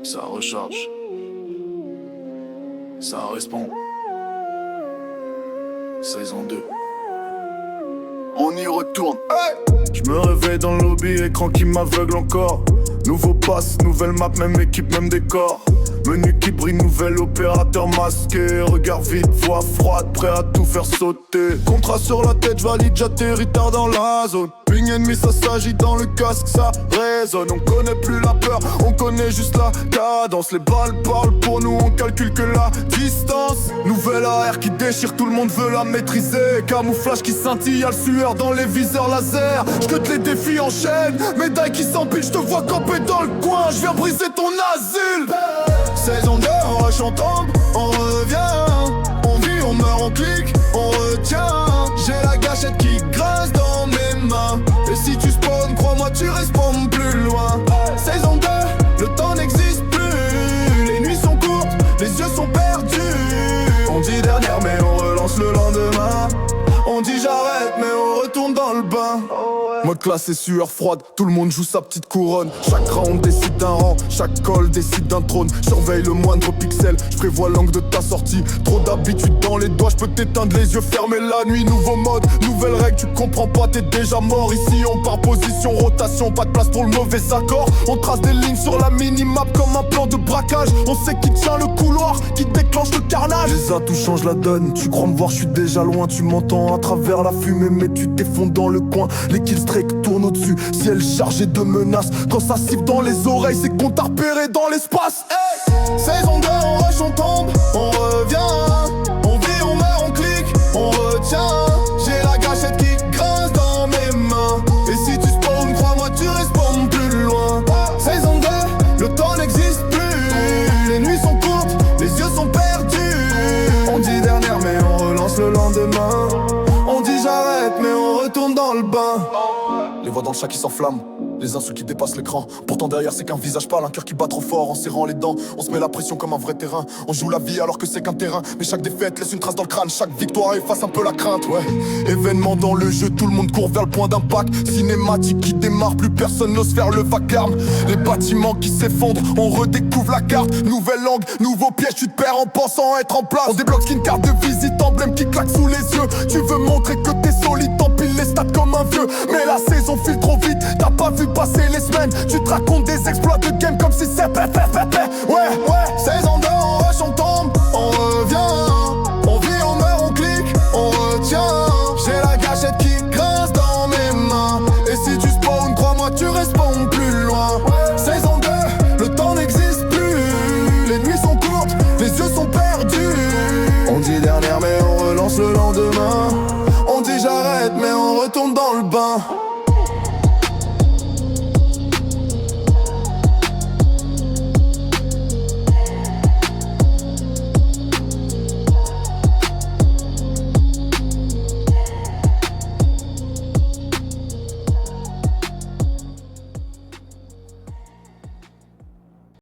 Ça recharge. Ça répond. Saison 2. On y retourne. Hey, je me réveille dans le lobby, écran qui m'aveugle encore. Nouveau pass, nouvelle map, même équipe, même décor. Menu qui brille, nouvel opérateur masqué. Regard vide, voix froide, prêt à tout faire sauter. Contrat sur la tête, j'valide, j'atterris tard dans la zone. Ping ennemi, ça s'agit dans le casque, ça résonne. On connaît plus la peur, on connaît juste la cadence. Les balles parlent pour nous, on calcule que la distance. Nouvelle AR qui déchire, tout le monde veut la maîtriser. Camouflage qui scintille, y'a le sueur dans les viseurs laser. J'cut les défis en chaîne, médaille qui s'empile, j'te vois camper dans le coin. J'viens briser ton asile. Saison 2, on rush, on tombe, on revient. On vit, on meurt, on clique, on retient. J'ai la gâchette qui grince dans mes mains. Et si tu spawns, crois-moi tu respawns plus loin. Saison 2, le temps n'existe plus. Les nuits sont courtes, les yeux sont perdus. On dit dernière mais on relance le lendemain. On dit j'arrête mais on retourne dans le bain. Mode classe et sueur froide, tout le monde joue sa petite couronne. Chaque round décide d'un rang, chaque call décide d'un trône. Surveille le moindre pixel, je prévois l'angle de ta sortie. Trop d'habitude dans les doigts, je peux t'éteindre les yeux fermés la nuit. Nouveau mode, nouvelle règle, tu comprends pas, t'es déjà mort. Ici on part position, rotation, pas de place pour le mauvais accord. On trace des lignes sur la minimap comme un plan de braquage. On sait qui tient le couloir, qui déclenche le carnage. Les atouts changent la donne, tu crois me voir, je suis déjà loin. Tu m'entends à travers la fumée mais tu t'effondres dans le coin. Les kills tourne au-dessus, ciel chargé de menaces. Quand ça siffle dans les oreilles, c'est qu'on t'a repéré dans l'espace. Hey, saison 2, on rush, on tombe, on revient. On vit, on meurt, on clique, on retient. J'ai la gâchette qui grince dans mes mains. Et si tu spawns, crois-moi, tu respawns plus loin. Saison 2, le temps n'existe plus. Les nuits sont courtes, les yeux sont perdus. On dit dernière, mais on relance le lendemain. On dit j'arrête, mais on retourne dans le bain. Les voix dans le chat qui s'enflamment, les insultes qui dépassent l'écran. Pourtant derrière c'est qu'un visage pâle, un cœur qui bat trop fort en serrant les dents. On se met la pression comme un vrai terrain. On joue la vie alors que c'est qu'un terrain. Mais chaque défaite laisse une trace dans le crâne. Chaque victoire efface un peu la crainte, ouais. Événement dans le jeu, tout le monde court vers le point d'impact. Cinématique qui démarre, plus personne n'ose faire le vacarme. Les bâtiments qui s'effondrent, on redécouvre la carte. Nouvelle langue, nouveau piège, tu te perds en pensant être en place. On débloque une carte de visite, emblème qui claque sous les yeux. Tu veux montrer que t'es solide, t'empiles les stats comme un vieux. Mais la saison file trop vite, t'as pas vu passer les semaines. Tu te racontes des exploits de game comme si c'est